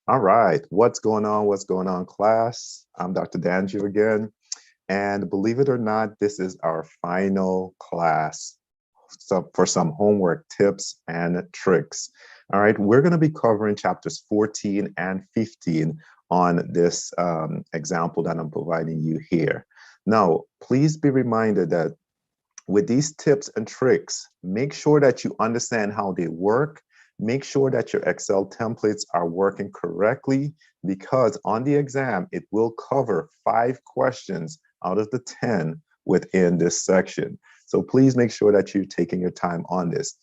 All right, what's going on? What's going on, class? I'm Dr. Danju again, and believe it or not, this is our final class for some homework tips and tricks. All right, we're going to be covering chapters 14 and 15 on this example that I'm providing you here. Now, please be reminded that with these tips and tricks, make sure that you understand how they work. Make sure that your Excel templates are working correctly, because on the exam, it will cover 5 questions out of the 10 within this section. So please make sure that you're taking your time on this.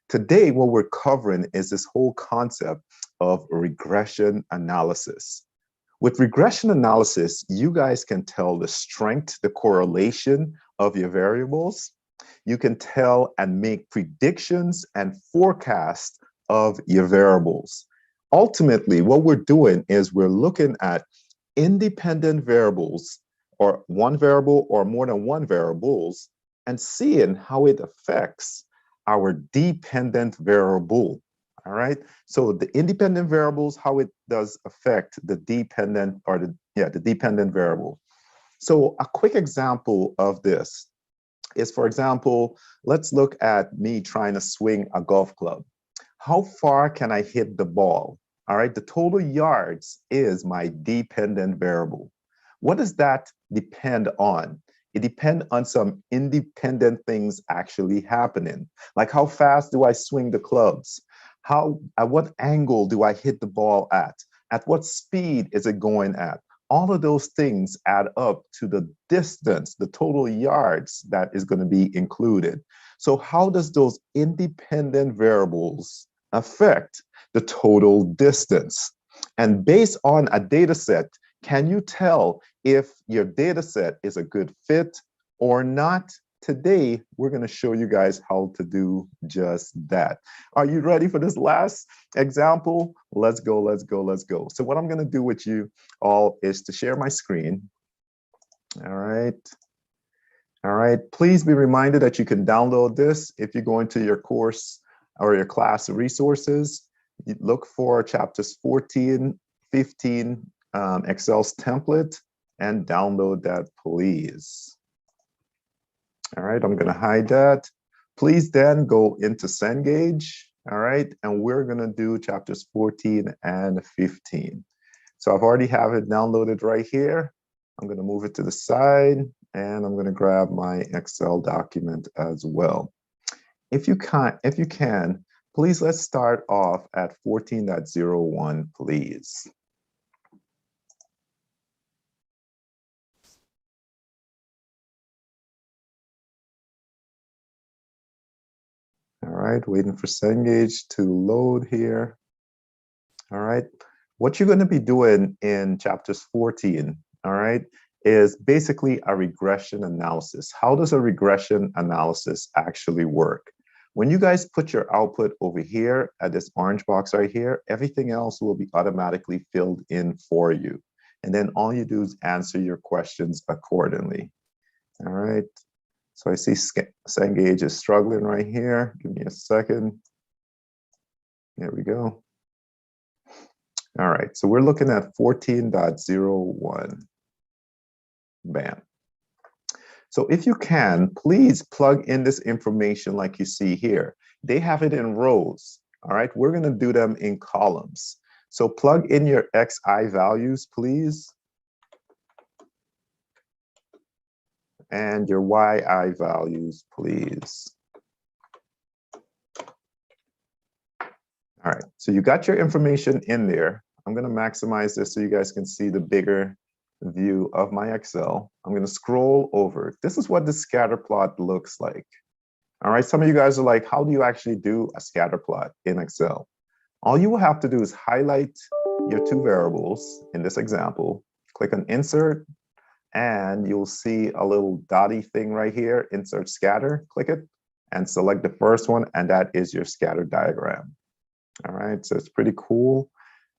Today, what we're covering is this whole concept of regression analysis. With regression analysis, you guys can tell the strength, the correlation of your variables. You can tell and make predictions and forecasts of your variables. Ultimately, what we're doing is we're looking at independent variables, or one variable or more than one variables, and seeing how it affects our dependent variable. All right. So the independent variables, how it does affect the dependent, or the dependent variable. So a quick example of this is, for example, let's look at me trying to swing a golf club. How far can I hit the ball? All right, the total yards is my dependent variable. What does that depend on? It depends on some independent things actually happening. Like, how fast do I swing the clubs? At what angle do I hit the ball at? At what speed is it going at? All of those things add up to the distance, the total yards that is going to be included. So how does those independent variables affect the total distance? And based on a data set, can you tell if your data set is a good fit or not? Today, we're going to show you guys how to do just that. Are you ready for this last example? Let's go, let's go, let's go. So what I'm going to do with you all is to share my screen. All right. All right. Please be reminded that you can download this if you go into your course or your class resources. You look for chapters 14, 15, Excel's template, and download that, please. All right, I'm going to hide that. Please then go into Cengage. All right, and we're going to do chapters 14 and 15. So I've already have it downloaded right here. I'm going to move it to the side, and I'm going to grab my Excel document as well. If you can, please let's start off at 14.01, please. All right, waiting for Cengage to load here. All right, what you're going to be doing in chapters 14, all right, is basically a regression analysis. How does a regression analysis actually work? When you guys put your output over here at this orange box right here, everything else will be automatically filled in for you. And then all you do is answer your questions accordingly. All right. So I see Cengage is struggling right here. Give me a second. There we go. All right, so we're looking at 14.01. Bam. So if you can, please plug in this information like you see here. They have it in rows. All right, we're going to do them in columns. So plug in your XI values, please. And your YI values, please. All right, so you got your information in there. I'm going to maximize this so you guys can see the bigger view of my Excel. I'm going to scroll over. This is what the scatter plot looks like. All right, some of you guys are like, how do you actually do a scatter plot in Excel? All you will have to do is highlight your 2 variables in this example, click on Insert, and you'll see a little dotty thing right here, Insert Scatter, click it, and select the first one, and that is your scatter diagram. All right, so it's pretty cool.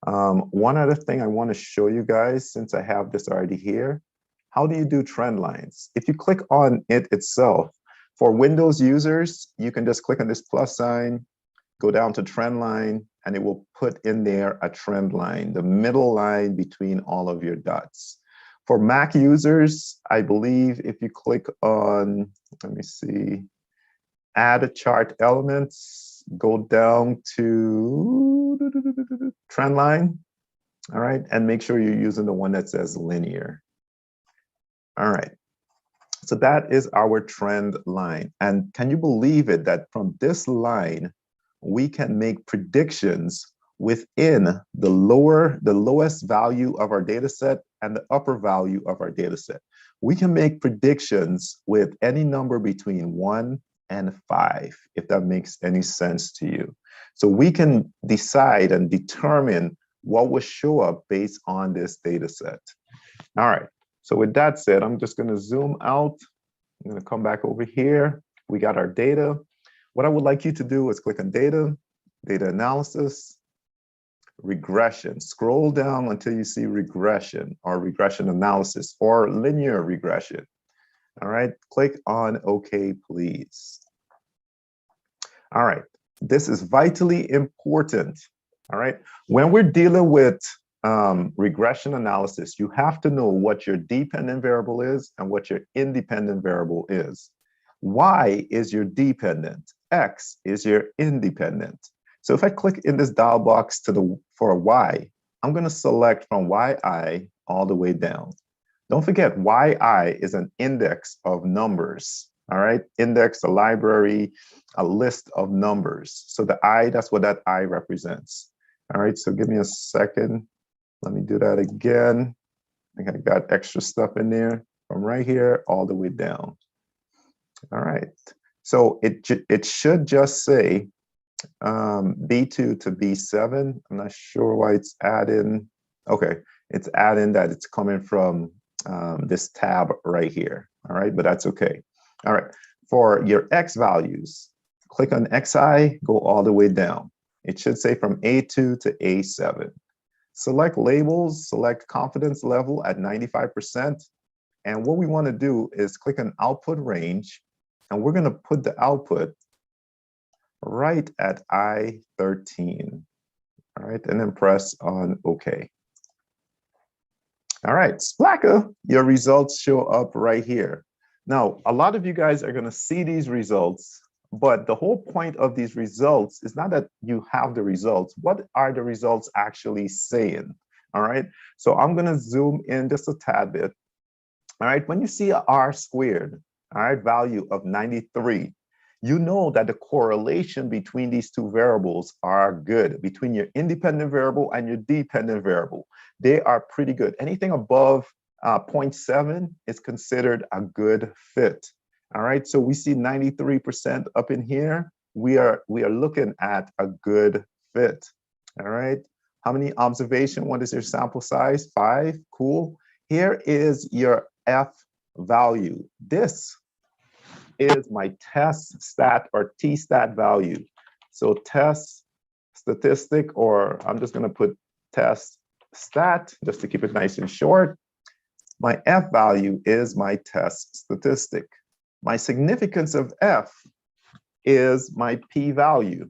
One other thing I want to show you guys, since I have this already here, how do you do trend lines? If you click on it itself, for Windows users, you can just click on this plus sign, go down to trend line, and it will put in there a trend line, the middle line between all of your dots. For Mac users, I believe if you click on, let me see, add a chart elements, go down to trend line, all right, and make sure you're using the one that says linear. All right, so that is our trend line. And can you believe it that from this line, we can make predictions within the lowest value of our data set and the upper value of our data set. We can make predictions with any number between 1 and 5, if that makes any sense to you. So we can decide and determine what will show up based on this data set. All right, so with that said, I'm just gonna zoom out. I'm gonna come back over here. We got our data. What I would like you to do is click on data, data analysis, regression. Scroll down until you see regression or regression analysis or linear regression. All right, click on OK, please. All right, this is vitally important. All right, when we're dealing with regression analysis, you have to know what your dependent variable is and what your independent variable is. Y is your dependent, X is your independent. So if I click in this dialog box for Y, I'm going to select from YI all the way down. Don't forget, YI is an index of numbers. All right, index, a library, a list of numbers. So the I, that's what that I represents. All right, so give me a second. Let me do that again. I think I got extra stuff in there from right here all the way down. All right, so it should just say B2 to B7. I'm not sure why it's adding. Okay, it's adding that it's coming from this tab right here. All right, but that's okay. All right, for your X values, click on XI, go all the way down. It should say from A2 to A7. Select labels, select confidence level at 95%. And what we want to do is click on output range, and we're going to put the output right at I13. All right, and then press on OK. All right, Splacka, your results show up right here. Now, a lot of you guys are going to see these results, but the whole point of these results is not that you have the results. What are the results actually saying? All right, so I'm going to zoom in just a tad bit. All right, when you see a R squared, all right, value of 93, you know that the correlation between these two variables are good, between your independent variable and your dependent variable. They are pretty good. Anything above 0.7 is considered a good fit. All right, so we see 93% up in here. We are looking at a good fit. All right, how many observation? What is your sample size? 5. Cool. Here is your F value. This is my test stat or T-stat value. So test statistic, or I'm just going to put test stat just to keep it nice and short. My F value is my test statistic. My significance of F is my P value.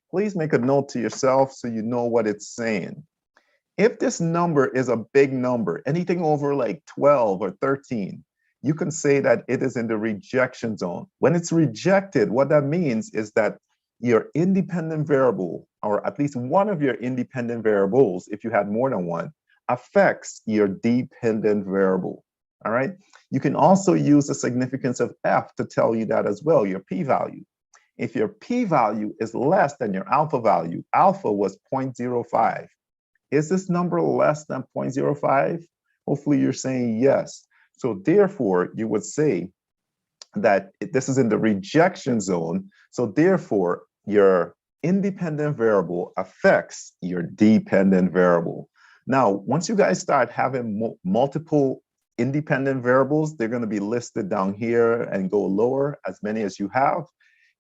Please make a note to yourself so you know what it's saying. If this number is a big number, anything over like 12 or 13, you can say that it is in the rejection zone. When it's rejected, what that means is that your independent variable, or at least one of your independent variables, if you had more than one, affects your dependent variable. All right. You can also use the significance of F to tell you that as well, your p-value. If your p-value is less than your alpha value, alpha was 0.05. Is this number less than 0.05? Hopefully you're saying yes. So therefore, you would say that this is in the rejection zone. So therefore, your independent variable affects your dependent variable. Now, once you guys start having multiple independent variables, they're going to be listed down here and go lower, as many as you have.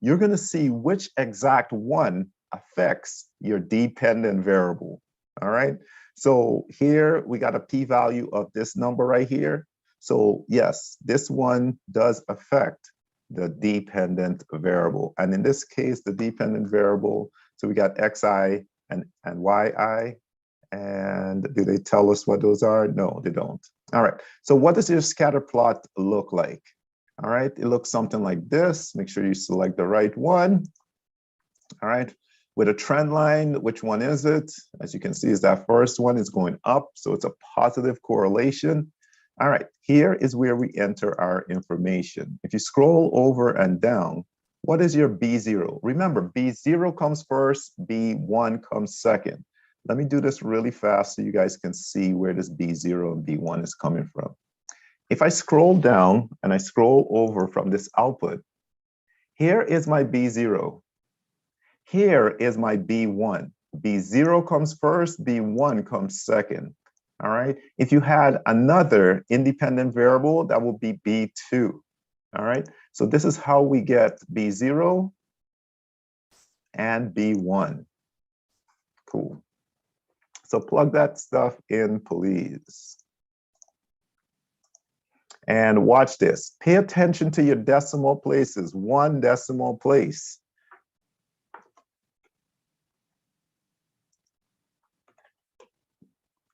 You're going to see which exact one affects your dependent variable. All right. So here we got a p-value of this number right here. So yes, this one does affect the dependent variable. And in this case, the dependent variable So we got xi and yi. And do they tell us what those are? No, they don't. All right, so what does your scatter plot look like? All right, it looks something like this. Make sure you select the right one. All right, with a trend line, which one is it? As you can see, is that first one is going up, so it's a positive correlation. All right, here is where we enter our information. If you scroll over and down, what is your B0? Remember, B0 comes first, B1 comes second. Let me do this really fast so you guys can see where this B0 and B1 is coming from. If I scroll down and I scroll over from this output, here is my B0. Here is my B1. B0 comes first, B1 comes second. All right. If you had another independent variable, that would be B2. All right. So this is how we get B0 and B1. Cool. So plug that stuff in, please. And watch this. Pay attention to your decimal places. 1 decimal place.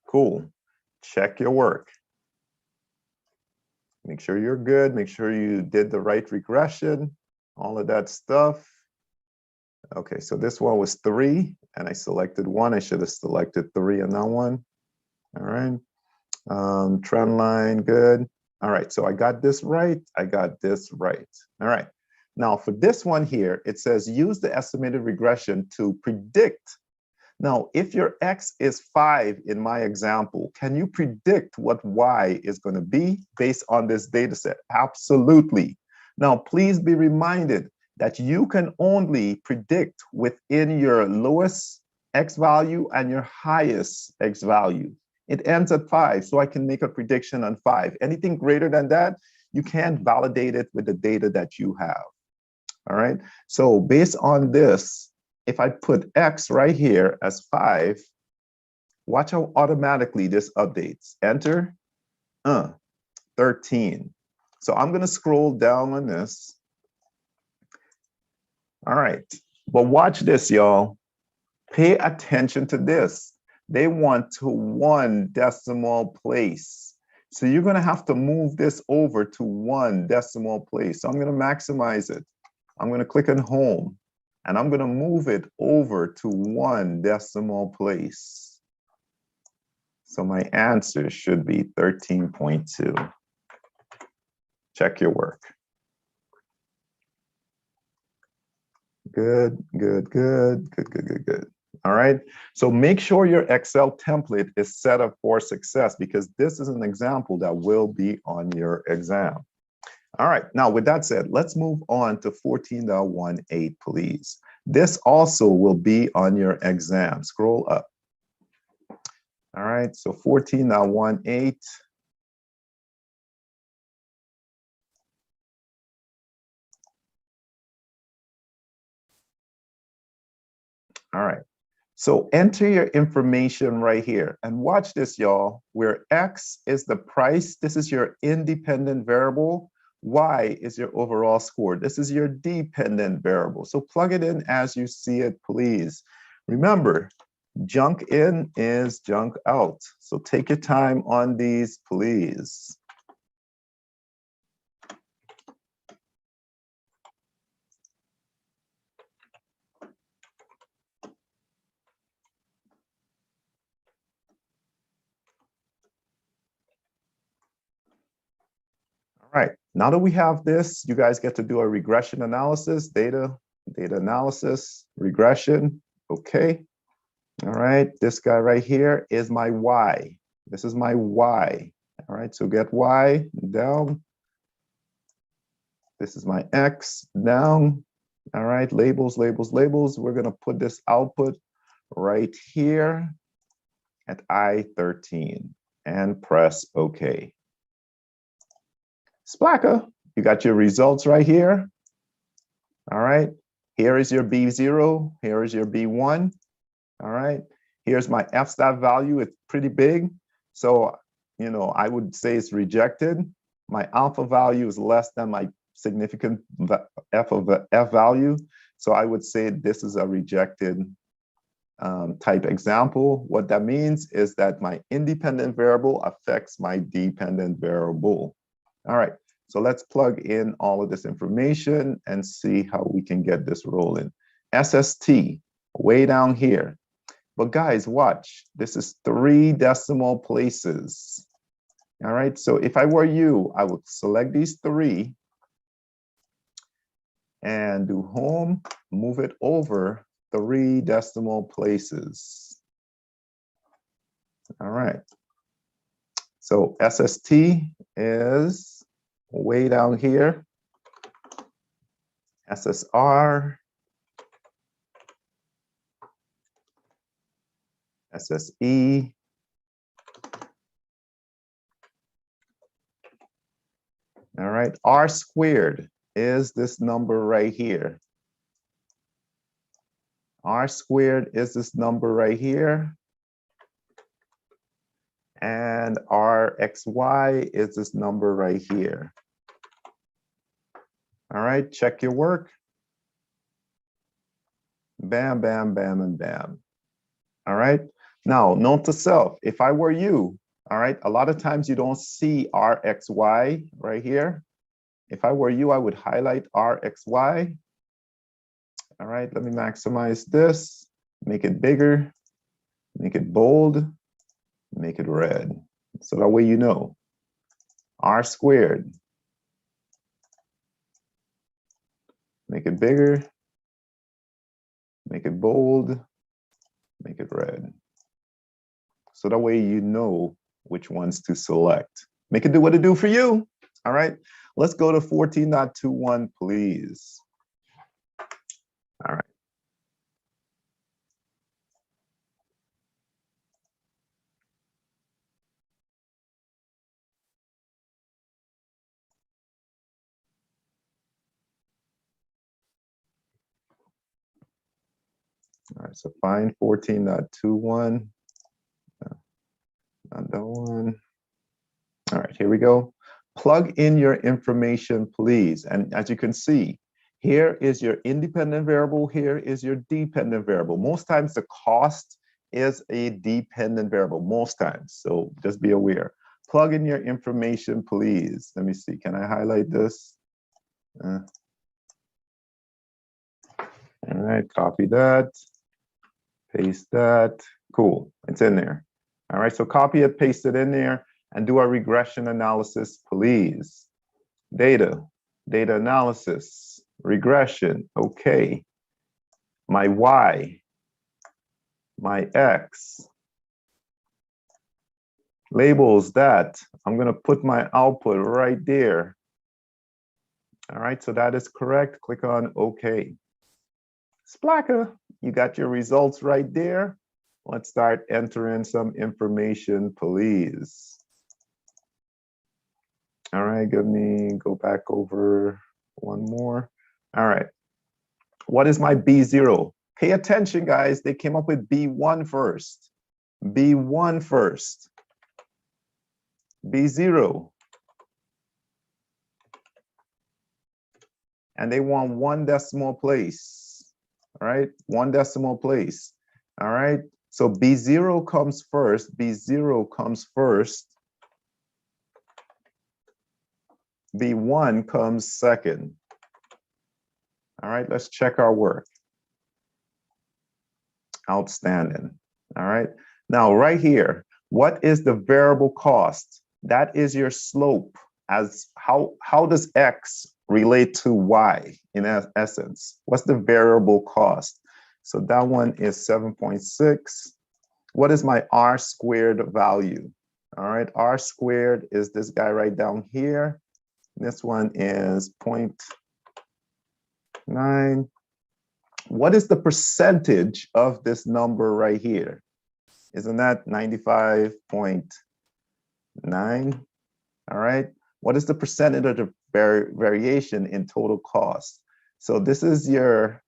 Cool. Check your work. Make sure you're good. Make sure you did the right regression, all of that stuff. Okay, so this one was 3, and I selected 1. I should have selected 3 on that one. All right. Trend line, good. All right, so I got this right. I got this right. All right. Now for this one here, it says use the estimated regression to predict. Now, if your X is 5 in my example, can you predict what Y is going to be based on this data set? Absolutely. Now, please be reminded that you can only predict within your lowest X value and your highest X value. It ends at 5, so I can make a prediction on 5. Anything greater than that, you can't validate it with the data that you have. All right, so based on this, if I put X right here as 5, watch how automatically this updates. Enter, 13. So I'm gonna scroll down on this. All right, but watch this, y'all. Pay attention to this. They want to 1 decimal place. So you're gonna have to move this over to 1 decimal place. So I'm gonna maximize it. I'm gonna click on home. And I'm going to move it over to 1 decimal place. So my answer should be 13.2. Check your work. Good, good, good, good, good, good, good. All right. So make sure your Excel template is set up for success, because this is an example that will be on your exam. All right, now with that said, let's move on to 14.18, please. This also will be on your exam. Scroll up. All right, so 14.18. All right, so enter your information right here. And watch this, y'all, where X is the price. This is your independent variable. Y is your overall score. This is your dependent variable. So plug it in as you see it, please. Remember, junk in is junk out. So take your time on these, please. All right, now that we have this, you guys get to do a regression analysis, data analysis, regression, okay. All right, this guy right here is my Y. This is my Y. All right, so get Y down. This is my X down. All right, labels, labels, labels. We're gonna put this output right here at I13 and press OK. Splacker, you got your results right here. All right, here is your B0, here is your B1. All right, here's my f-stat value. It's pretty big. So, you know, I would say it's rejected. My alpha value is less than my significant f value. So I would say this is a rejected type example. What that means is that my independent variable affects my dependent variable. All right, so let's plug in all of this information and see how we can get this rolling. SST, way down here. But guys, watch, this is 3 decimal places. All right, so if I were you, I would select these 3 and do home, move it over 3 decimal places. All right, so SST is way down here. SSR, SSE, all right, R squared is this number right here. R squared is this number right here. And RXY is this number right here. All right, check your work. Bam, bam, bam, and bam. All right, now note to self, if I were you, all right, a lot of times you don't see RXY right here. If I were you, I would highlight RXY. All right, let me maximize this, make it bigger, make it bold, make it red. So that way you know. R squared. Make it bigger, make it bold, make it red. So that way you know which ones to select. Make it do what it do for you. All right, let's go to 14.21, please. All right. All right, so find 14.21. Not that one. All right, here we go. Plug in your information, please. And as you can see, here is your independent variable, here is your dependent variable. Most times the cost is a dependent variable, most times. So just be aware. Plug in your information, please. Let me see, can I highlight this? All right, copy that, paste that, cool, it's in there. All right, so copy it, paste it in there, and do a regression analysis, please. Data analysis, regression, okay. My Y, my X, labels that. I'm gonna put my output right there. All right, so that is correct. Click on OK. Splacker, you got your results right there. Let's start entering some information, please. All right, go back over one more. All right, what is my B0? Pay attention, guys. They came up with B1 first. B1 first. B0. And they want 1 decimal place. All right, 1 decimal place. All right, so B0 comes first. B0 comes first. B1 comes second. All right, let's check our work. Outstanding. All right, now right here, what is the variable cost? That is your slope. As how does X relate to Y in essence? What's the variable cost? So that one is 7.6. What is my R squared value? All right, R squared is this guy right down here. This one is 0.9. What is the percentage of this number right here? Isn't that 95.9? All right. What is the percentage of the variation in total cost? So this is your,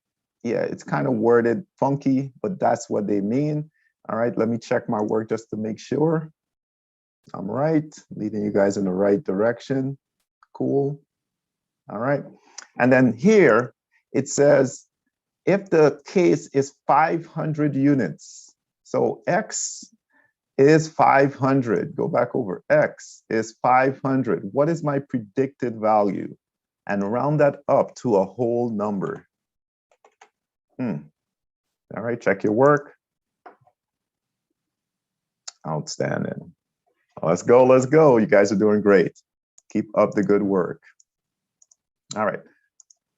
yeah, it's kind of worded funky, but that's what they mean. All right, let me check my work just to make sure I'm right, leading you guys in the right direction. Cool. All right. And then here it says if the case is 500 units, so X is 500, go back over, X is 500. What is my predicted value? And round that up to a whole number. All right, check your work. Outstanding. Let's go, let's go. You guys are doing great. Keep up the good work. All right.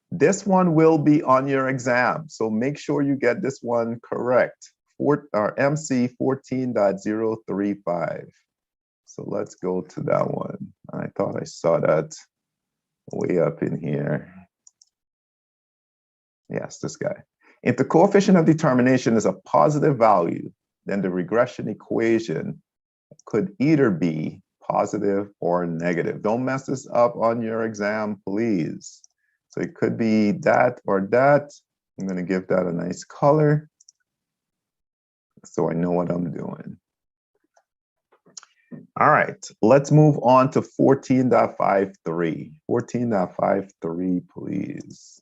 This one will be on your exam, so make sure you get this one correct. MC 14.035. So let's go to that one. I thought I saw that way up in here. Yes, this guy. If the coefficient of determination is a positive value, then the regression equation could either be positive or negative. Don't mess this up on your exam, please. So it could be that or that. I'm going to give that a nice color so I know what I'm doing. All right, let's move on to 14.53. 14.53, please.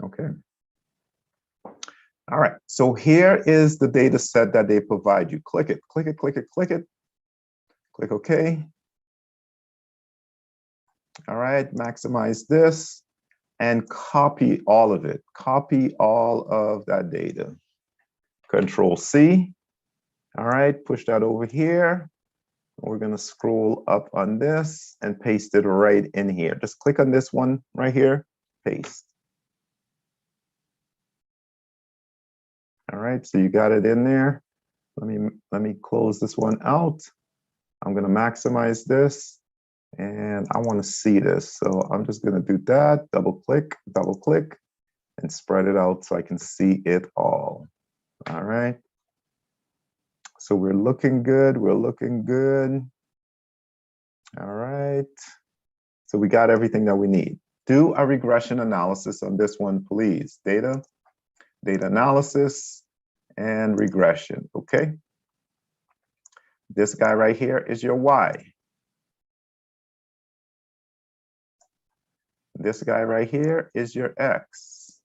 Okay. All right, so here is the data set that they provide you. Click it, click it, click it, click it. Click OK. All right, maximize this and copy all of it. Copy all of that data. Control C. All right, push that over here. We're going to scroll up on this and paste it right in here. Just click on this one right here, paste. All right, so you got it in there. Let me close this one out. I'm going to maximize this and I want to see this. So I'm just going to do that, double click, and spread it out so I can see it all. All right. So we're looking good. We're looking good. All right. So we got everything that we need. Do a regression analysis on this one, please. Data analysis, and regression. Okay. This guy right here is your Y. This guy right here is your X.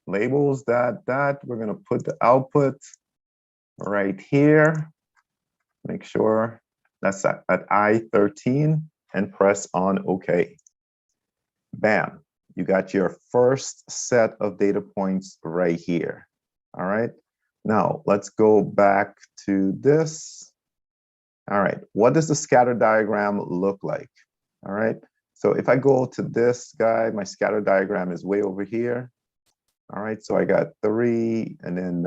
Labels that, we're going to put the output right here. Make sure that's at I13 and press on OK. Bam, you got your first set of data points right here. All right, now let's go back to this. All right, what does the scatter diagram look like? All right, so if I go to this guy, my scatter diagram is way over here. All right, so I got 3 and then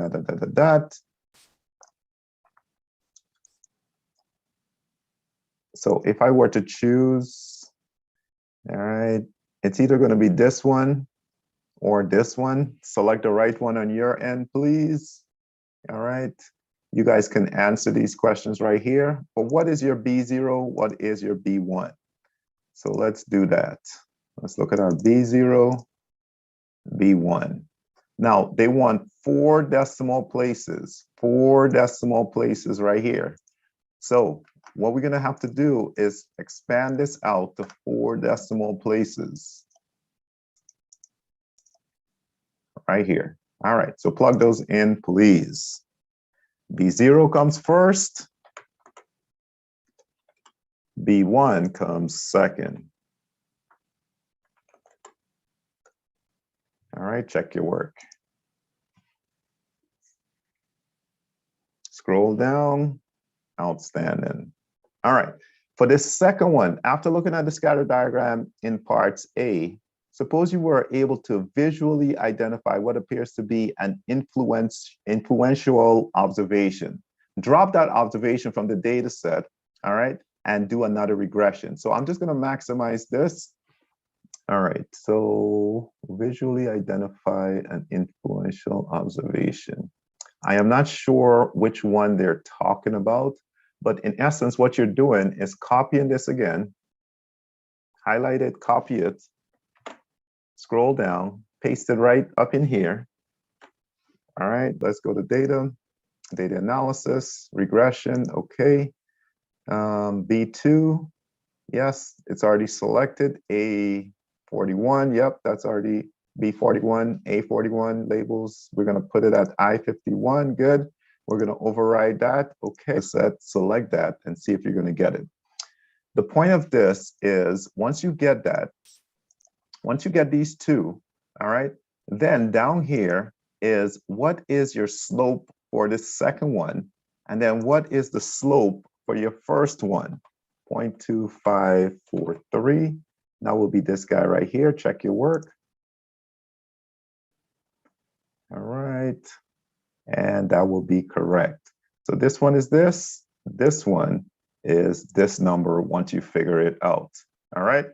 dot. So if I were to choose, all right, it's either going to be this one or this one. Select the right one on your end, please. All right. You guys can answer these questions right here. But what is your B0? What is your B1? So let's do that. Let's look at our B0, B1. Now, they want 4 decimal places, 4 decimal places right here. So what we're going to have to do is expand this out to 4 decimal places right here. All right, so plug those in, please. B0 comes first. B1 comes second. All right, check your work. Scroll down. Outstanding. All right, for this second one, after looking at the scatter diagram in parts A, suppose you were able to visually identify what appears to be an influential observation. Drop that observation from the data set, all right, and do another regression. So I'm just going to maximize this. All right, so visually identify an influential observation. I am not sure which one they're talking about, but in essence, what you're doing is copying this again, highlight it, copy it, scroll down, paste it right up in here, All right, let's go to data analysis, regression, okay. B2, yes, it's already selected. A41, yep, that's already B41, A41 labels. We're gonna put it at I51, good. We're gonna override that, okay. Select that and see if you're gonna get it. The point of this is once you get that, once you get these two, all right, then down here is what is your slope for this second one? And then what is the slope for your first one? 0.2543. That will be this guy right here. Check your work. All right. And that will be correct. So this one is this. This one is this number once you figure it out. All right.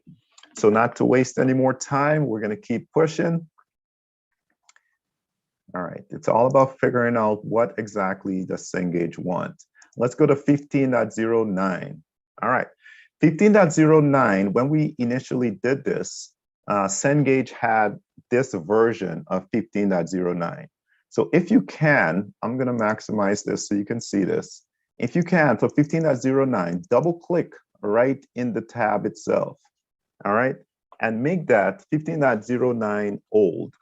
So not to waste any more time, we're going to keep pushing. All right, it's all about figuring out what exactly does Cengage want. Let's go to 15.09. All right, 15.09, when we initially did this, Cengage had this version of 15.09. So if you can, I'm going to maximize this so you can see this. If you can, for 15.09, double click right in the tab itself. All right, and make that 15.09 old.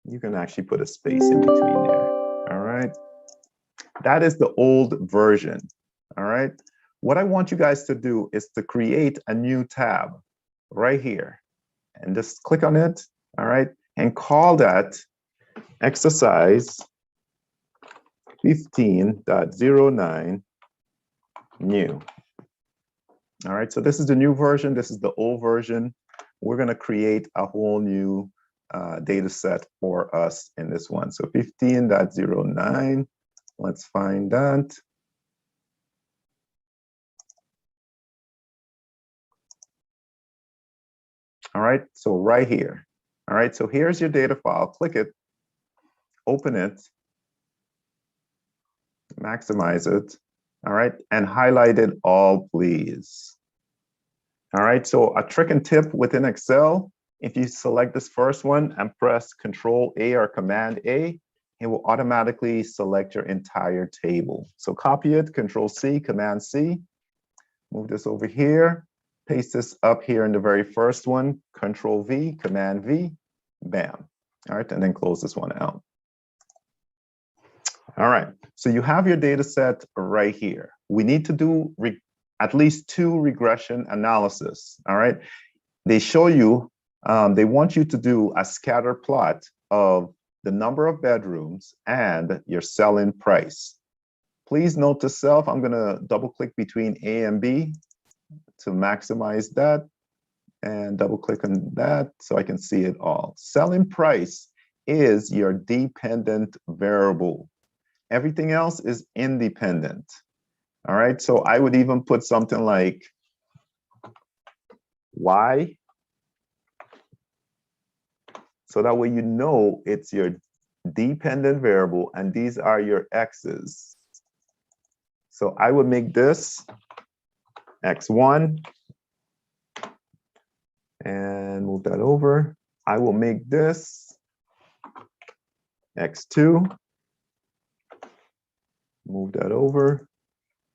You can actually put a space in between there. All right, that is the old version. All right, what I want you guys to do is to create a new tab right here and just click on it. All right, and call that exercise 15.09 new. All right, so this is the new version. This is the old version. We're going to create a whole new data set for us in this one. So 15.09, let's find that. All right, so right here. All right, so here's your data file. Click it, open it, maximize it. All right, and highlight it all, please. All right, so a trick and tip within Excel, if you select this first one and press Control A or Command A, it will automatically select your entire table. So copy it, Control C, Command C, move this over here, paste this up here in the very first one, Control V, Command V, bam. All right, and then close this one out. All right, so you have your data set right here. We need to do at least 2 regression analysis, all right? They show you, they want you to do a scatter plot of the number of bedrooms and your selling price. Please note to self, I'm gonna double click between A and B to maximize that and double click on that so I can see it all. Selling price is your dependent variable. Everything else is independent. All right, so I would even put something like Y, so that way you know it's your dependent variable and these are your X's. So I would make this X1 and move that over. I will make this X2, move that over,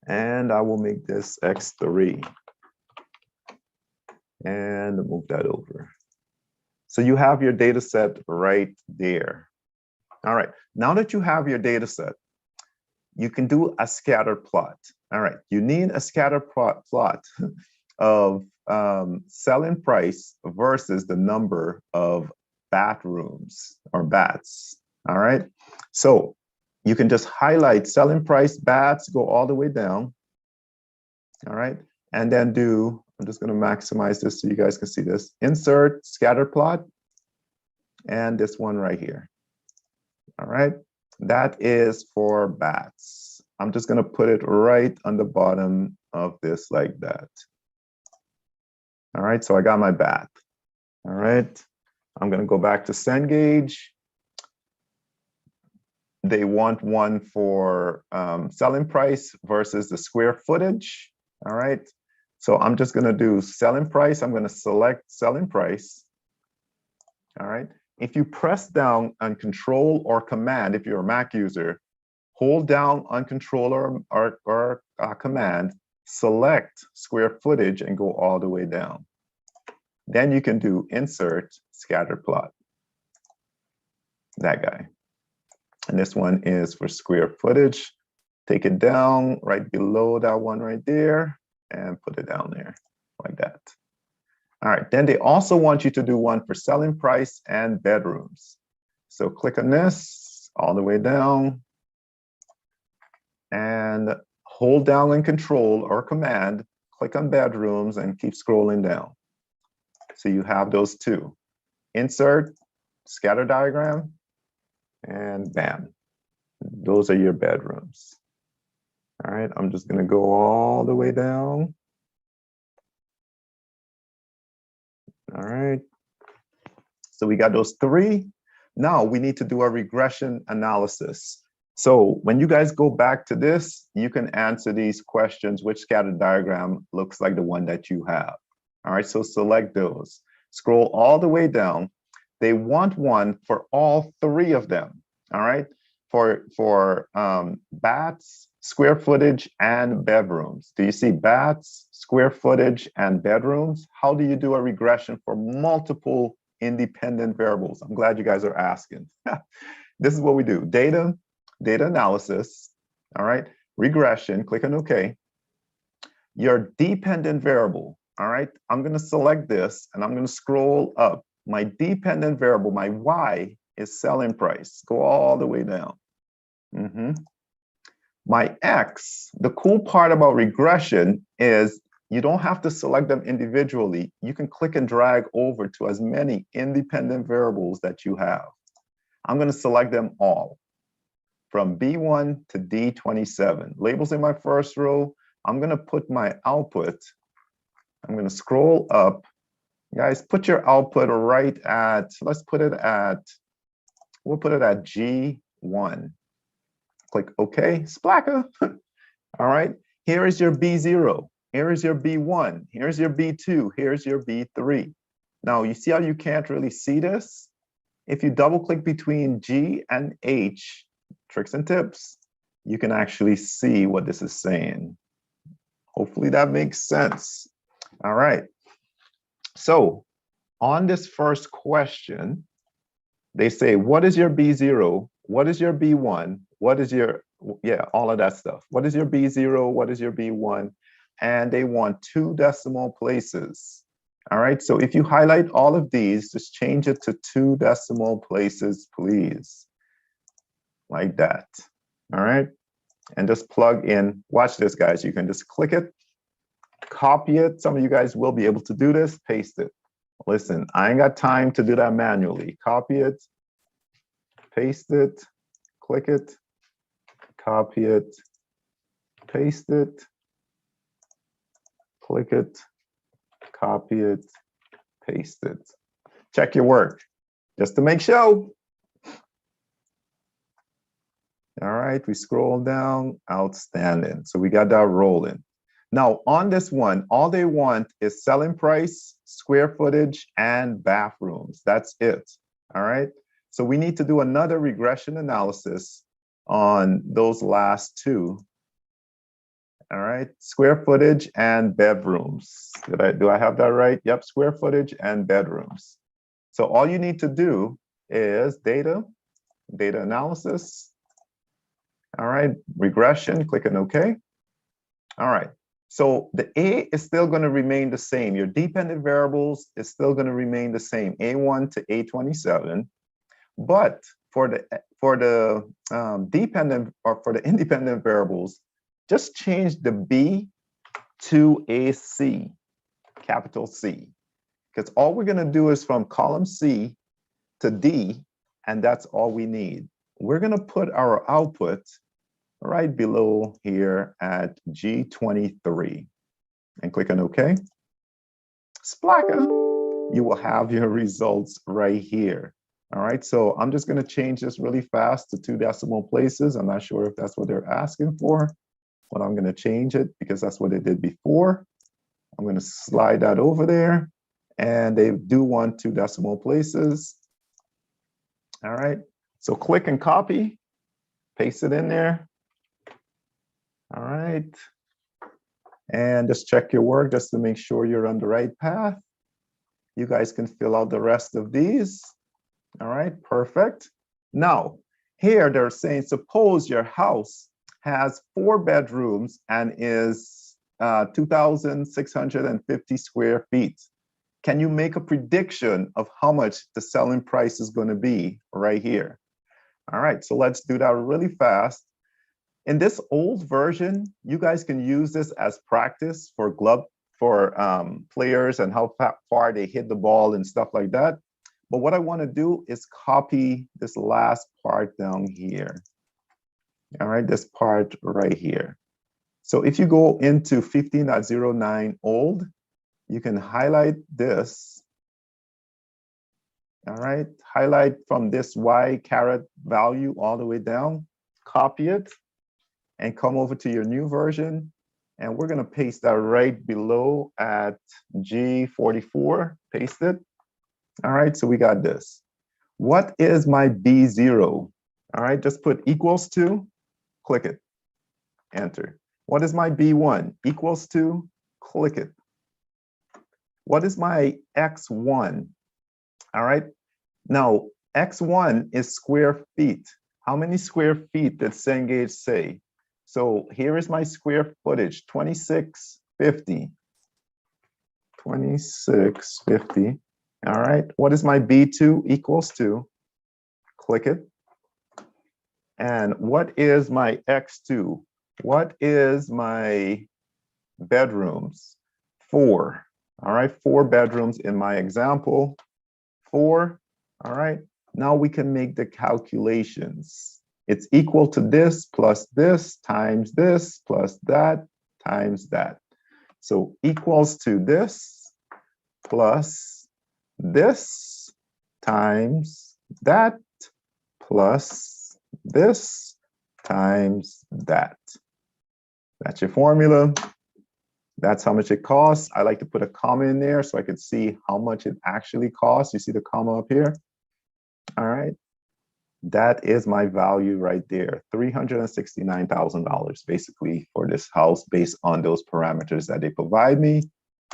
and I will make this X3 and move that over. So you have your data set right there. All right, now that you have your data set, you can do a scatter plot. All right, you need a scatter plot of selling price versus the number of bathrooms or bats. All right, so you can just highlight selling price bats, go all the way down. All right, and then do, I'm just going to maximize this so you guys can see this. Insert scatter plot and this one right here. All right, that is for bats. I'm just going to put it right on the bottom of this like that. All right, so I got my bat. All right, I'm going to go back to Cengage. They want one for selling price versus the square footage. All right, so I'm just going to do selling price. I'm going to select selling price. All right, if you press down on Control or Command, if you're a Mac user, hold down on Control or Command, select square footage and go all the way down. Then you can do Insert Scatter Plot. That guy. And this one is for square footage. Take it down right below that one right there and put it down there like that. All right, then they also want you to do one for selling price and bedrooms. So click on this all the way down and hold down on Control or Command, click on bedrooms and keep scrolling down. So you have those two. Insert, scatter diagram, and bam, those are your bedrooms. All right, I'm just gonna go all the way down. All right, so we got those three. Now we need to do a regression analysis. So when you guys go back to this, you can answer these questions, which scatter diagram looks like the one that you have. All right, so select those. Scroll all the way down. They want one for all three of them, all right? For baths, square footage, and bedrooms. Do you see baths, square footage, and bedrooms? How do you do a regression for multiple independent variables? I'm glad you guys are asking. This is what we do. Data analysis, all right? Regression, click on OK. Your dependent variable, all right? I'm gonna select this and I'm gonna scroll up. My dependent variable, my Y, is selling price. Go all the way down. My X, the cool part about regression is you don't have to select them individually. You can click and drag over to as many independent variables that you have. I'm gonna select them all from B1 to D27. Labels in my first row. I'm gonna put my output. I'm gonna scroll up. Guys, put your output right at, let's put it at, we'll put it at G1. Click OK, splacker. All right, here is your B0. Here is your B1. Here's your B2. Here's your B3. Now, you see how you can't really see this? If you double click between G and H, tricks and tips, you can actually see what this is saying. Hopefully that makes sense. All right. So on this first question, they say, what is your B0? What is your B1? What is your, yeah, all of that stuff. What is your B0? What is your B1? And they want 2 decimal places. All right, so if you highlight all of these, just change it to 2 decimal places, please. Like that. All right, and just plug in, watch this, guys. You can just click it, copy it. Some of you guys will be able to do this, paste it. Listen, I ain't got time to do that manually. Copy it, paste it, click it, copy it, paste it, click it, copy it, paste it. Check your work, just to make sure. All right, we scroll down, outstanding. So we got that rolling. Now on this one, all they want is selling price, square footage, and bathrooms. That's it, all right? So we need to do another regression analysis on those last 2. All right, square footage and bedrooms. Do I have that right? Yep, square footage and bedrooms. So all you need to do is data analysis. All right, regression, click on OK. All right, so the A is still going to remain the same. Your dependent variables is still going to remain the same, A1 to A27. But for the dependent or for the independent variables, just change the B to a C, capital C, because all we're going to do is from column C to D, and that's all we need. We're going to put our output right below here at G23 and click on OK. Splacker, you will have your results right here. All right, so I'm just going to change this really fast to 2 decimal places. I'm not sure if that's what they're asking for, but I'm going to change it because that's what they did before. I'm going to slide that over there, and they do want 2 decimal places. All right, so click and copy, paste it in there. All right, and just check your work just to make sure you're on the right path. You guys can fill out the rest of these. All right, perfect. Now, here they're saying, suppose your house has 4 bedrooms and is 2,650 square feet. Can you make a prediction of how much the selling price is going to be right here? All right, so let's do that really fast. In this old version, you guys can use this as practice for players and how far they hit the ball and stuff like that. But what I want to do is copy this last part down here. All right, this part right here. So if you go into 15.09 old, you can highlight this. All right, highlight from this Y caret value all the way down, copy it, and come over to your new version. And we're going to paste that right below at G44, paste it. All right, so we got this. What is my B0? All right, just put equals to, click it, enter. What is my B1? Equals to, click it. What is my X1? All right, now X1 is square feet. How many square feet did Cengage say? So here is my square footage, 2650. 2650. All right, what is my B2? Equals to, click it. And what is my X2? What is my bedrooms? 4. All right, 4 bedrooms in my example. 4. All right, now we can make the calculations. It's equal to this plus this times this plus that times that. So equals to this plus this times that plus this times that. That's your formula. That's how much it costs. I like to put a comma in there so I could see how much it actually costs. You see the comma up here? All right. That is my value right there, $369,000 basically for this house based on those parameters that they provide me.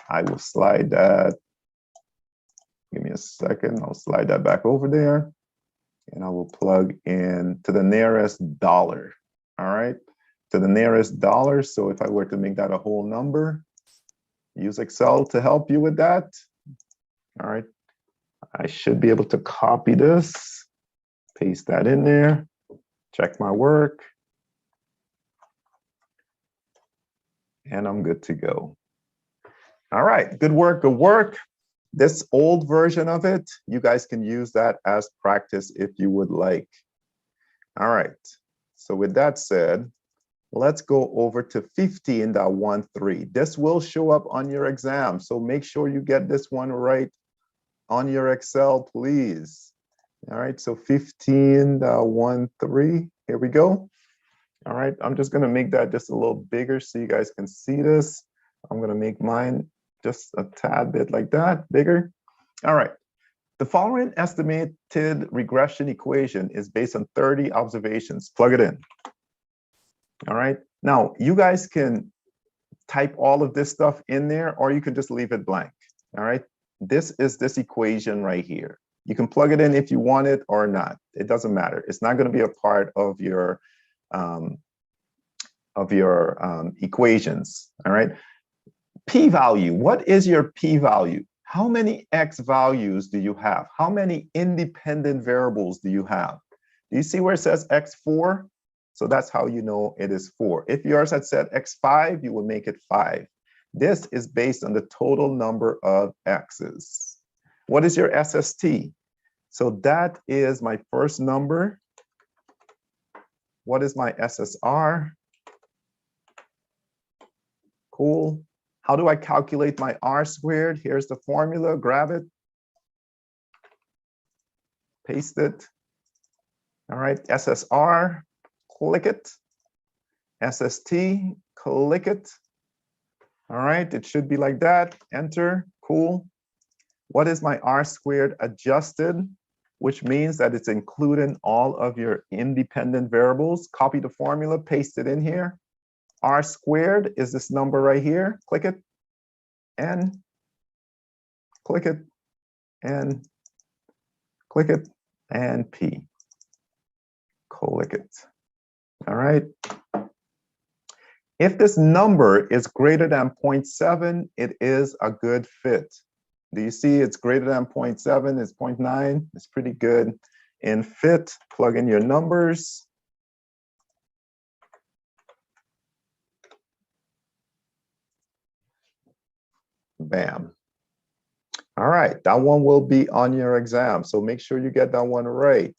I will slide that. Give me a second. I'll slide that back over there and I will plug in to the nearest dollar. All right, to the nearest dollar. So if I were to make that a whole number, use Excel to help you with that. All right, I should be able to copy this, paste that in there, check my work, and I'm good to go. All right, good work, good work. This old version of it, you guys can use that as practice if you would like. All right, so with that said, let's go over to 15.13. This will show up on your exam, so make sure you get this one right on your Excel, please. All right, so 15.13, here we go. All right, I'm just gonna make that just a little bigger so you guys can see this. I'm gonna make mine just a tad bit like that, bigger. All right, the following estimated regression equation is based on 30 observations. Plug it in. All right, now you guys can type all of this stuff in there or you can just leave it blank. All right, this is this equation right here. You can plug it in if you want it or not. It doesn't matter. It's not going to be a part of your equations. All right. P-value. What is your p-value? How many x values do you have? How many independent variables do you have? Do you see where it says x4? So that's how you know it is 4. If yours had said x5, you will make it 5. This is based on the total number of x's. What is your SST? So that is my first number. What is my SSR? Cool. How do I calculate my R squared? Here's the formula, grab it. Paste it. All right, SSR, click it. SST, click it. All right, it should be like that, enter, cool. What is my R squared adjusted? which means that it's including all of your independent variables. Copy the formula, paste it in here. R squared is this number right here. Click it, and click it, and click it, and P. Click it. All right. If this number is greater than 0.7, it is a good fit. Do you see it's greater than 0.7, it's 0.9, it's pretty good. In fit, plug in your numbers. Bam. All right, that one will be on your exam, so make sure you get that one right.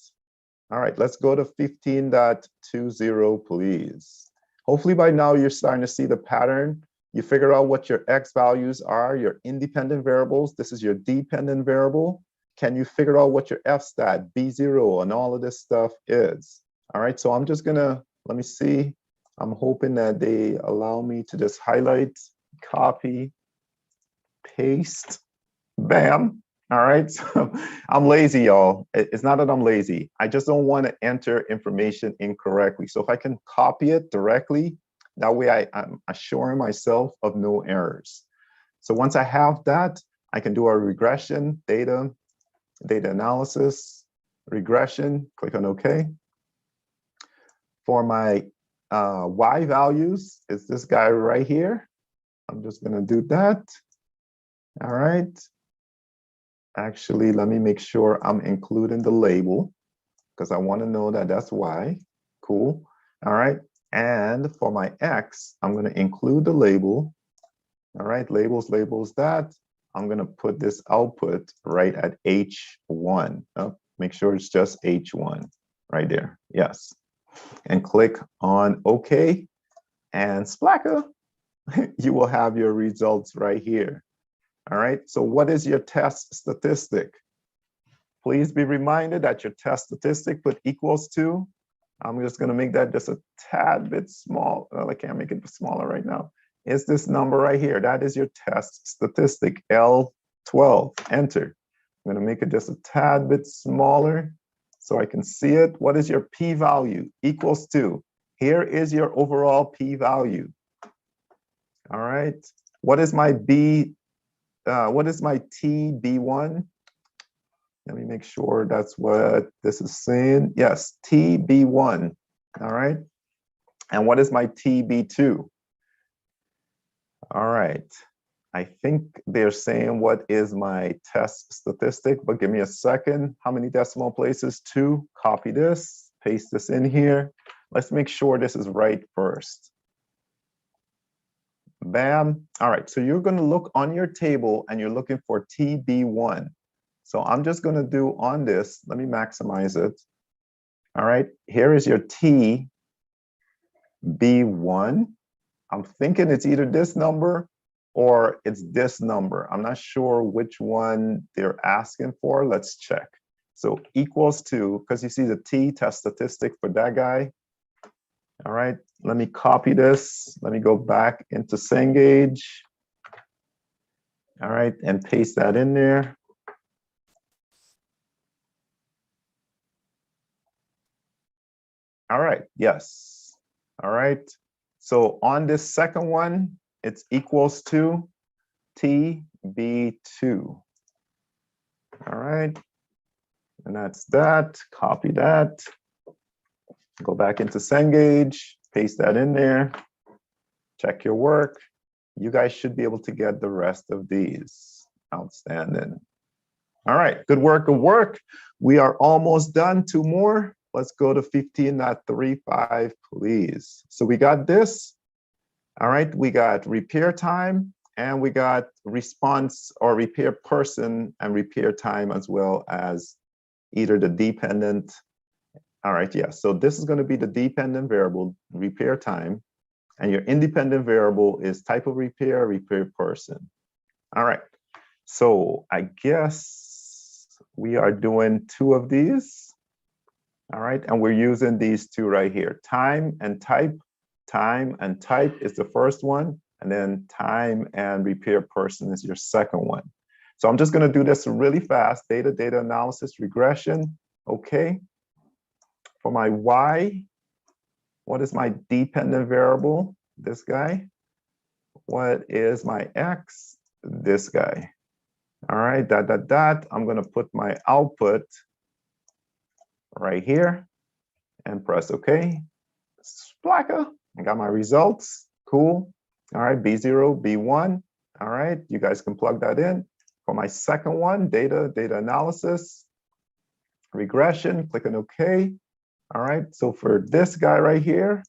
All right, let's go to 15.20, please. Hopefully by now you're starting to see the pattern. You figure out what your X values are, your independent variables. This is your dependent variable. Can you figure out what your F stat, B0, and all of this stuff is? All right, so I'm just gonna, let me see. I'm hoping that they allow me to just highlight, copy, paste, bam. All right, so I'm lazy, y'all. It's not that I'm lazy. I just don't want to enter information incorrectly. So if I can copy it directly, that way I'm assuring myself of no errors. So once I have that, I can do a regression, data analysis, regression, click on OK. For my Y values, it's this guy right here. I'm just going to do that. All right. Actually, let me make sure I'm including the label because I want to know that that's Y. Cool. All right. And for my X, I'm going to include the label. All right. Labels, that. I'm going to put this output right at H1. Oh, make sure it's just H1 right there. Yes. And click on OK. And splacker, you will have your results right here. All right, so what is your test statistic? Please be reminded that your test statistic put equals to, I'm just gonna make that just a tad bit small. Well, I can't make it smaller right now. It's this number right here. That is your test statistic, L12, enter. I'm gonna make it just a tad bit smaller so I can see it. What is your p-value? Equals to. Here is your overall p-value. All right, what is my what is my TB1? Let me make sure that's what this is saying. Yes, TB1, all right? And what is my TB2? All right, I think they're saying what is my test statistic, but give me a second. How many decimal places? 2, copy this, paste this in here. Let's make sure this is right first. Bam. All right, so you're going to look on your table and you're looking for TB1. So I'm just going to do on this, let me maximize it. All right, here is your TB1. I'm thinking it's either this number or it's this number. I'm not sure which one they're asking for. Let's check. So equals to, because you see the T test statistic for that guy. All right, let me copy this. Let me go back into Cengage. All right, and paste that in there. All right, yes. All right, so on this second one, it's equals to TB2. All right, and that's that. Copy that. Go back into Cengage, paste that in there, check your work. You guys should be able to get the rest of these. Outstanding. All right, good work, good work. We are almost done. 2 more. Let's go to 15.35, please. So we got this. All right, we got repair time and we got response or repair person and repair time as well as either the dependent. All right, yeah, so this is going to be the dependent variable, repair time, and your independent variable is type of repair, repair person. All right, so I guess we are doing 2 of these. All right, and we're using these 2 right here. Time and type. Time and type is the first one, and then time and repair person is your second one. So I'm just going to do this really fast. Data analysis, regression. Okay. For my Y, what is my dependent variable? This guy. What is my X? This guy. All right, I'm going to put my output right here and press OK. Splacka. I got my results. Cool. All right, B0, B1. All right, you guys can plug that in. For my second one, data analysis, regression, click on OK. All right, so for this guy right here,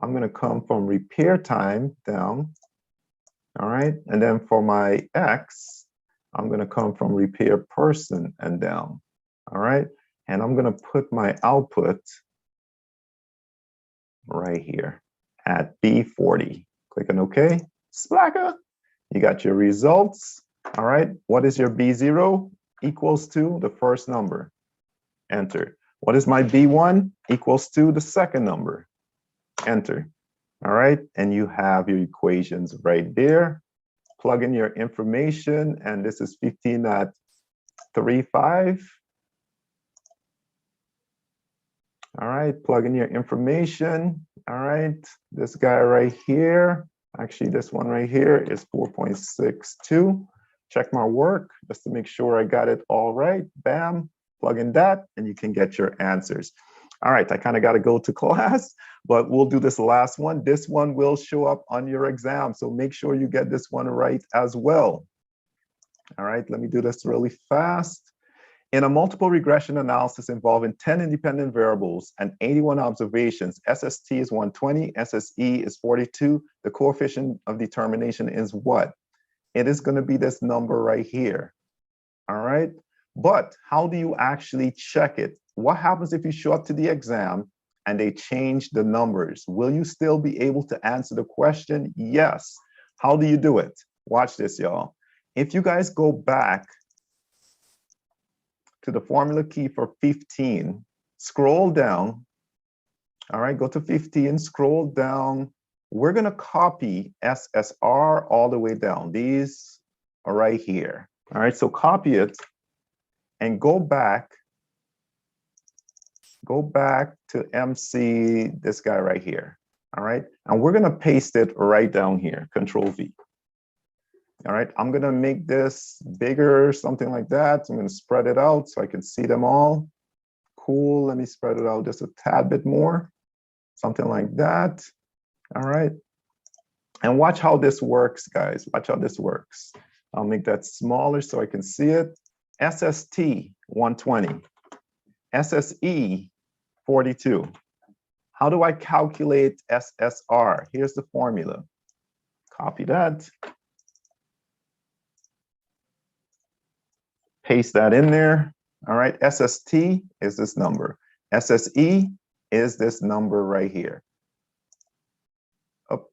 I'm going to come from repair time down. All right, and then for my X, I'm going to come from repair person and down. All right, and I'm going to put my output right here at B40. Click on OK. Splacka. You got your results. All right, what is your B0? Equals to the first number. Enter. What is my B1? Equals to the second number. Enter. All right, and you have your equations right there. Plug in your information, and this is 15 at 35. All right, plug in your information. All right, this guy right here, actually this one right here is 4.62. Check my work just to make sure I got it all right. Bam, plug in that, and you can get your answers. All right, I kind of got to go to class, but we'll do this last one. This one will show up on your exam, so make sure you get this one right as well. All right, let me do this really fast. In a multiple regression analysis involving 10 independent variables and 81 observations, SST is 120, SSE is 42. The coefficient of determination is what? It is going to be this number right here. All right, but how do you actually check it? What happens if you show up to the exam and they change the numbers? Will you still be able to answer the question? Yes. How do you do it? Watch this, y'all. If you guys go back to the formula key for 15, scroll down. All right, go to 15, scroll down. We're going to copy SSR all the way down. These are right here. All right, so copy it and go back to MC, this guy right here. All right, and we're going to paste it right down here, Control V. All right, I'm going to make this bigger, something like that. I'm going to spread it out so I can see them all. Cool, let me spread it out just a tad bit more, something like that. All right, and watch how this works, guys. Watch how this works. I'll make that smaller so I can see it. SST 120, SSE 42. How do I calculate SSR? Here's the formula. Copy that. Paste that in there. All right, SST is this number. SSE is this number right here. Oh.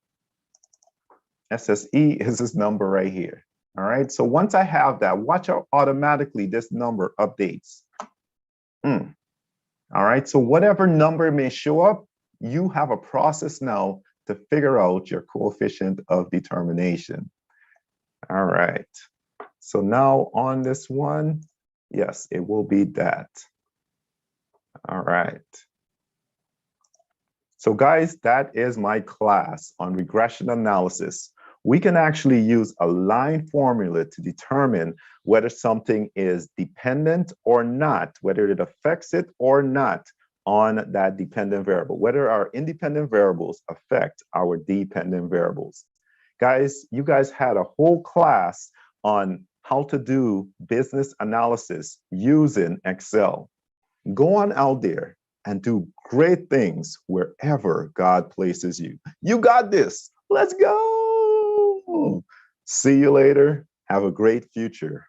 SSE is this number right here. All right, so once I have that, watch how automatically this number updates. All right, so whatever number may show up, you have a process now to figure out your coefficient of determination. All right, so now on this one, yes, it will be that. All right. So guys, that is my class on regression analysis. We can actually use a line formula to determine whether something is dependent or not, whether it affects it or not on that dependent variable, whether our independent variables affect our dependent variables. Guys, you guys had a whole class on how to do business analysis using Excel. Go on out there and do great things wherever God places you. You got this. Let's go. See you later. Have a great future.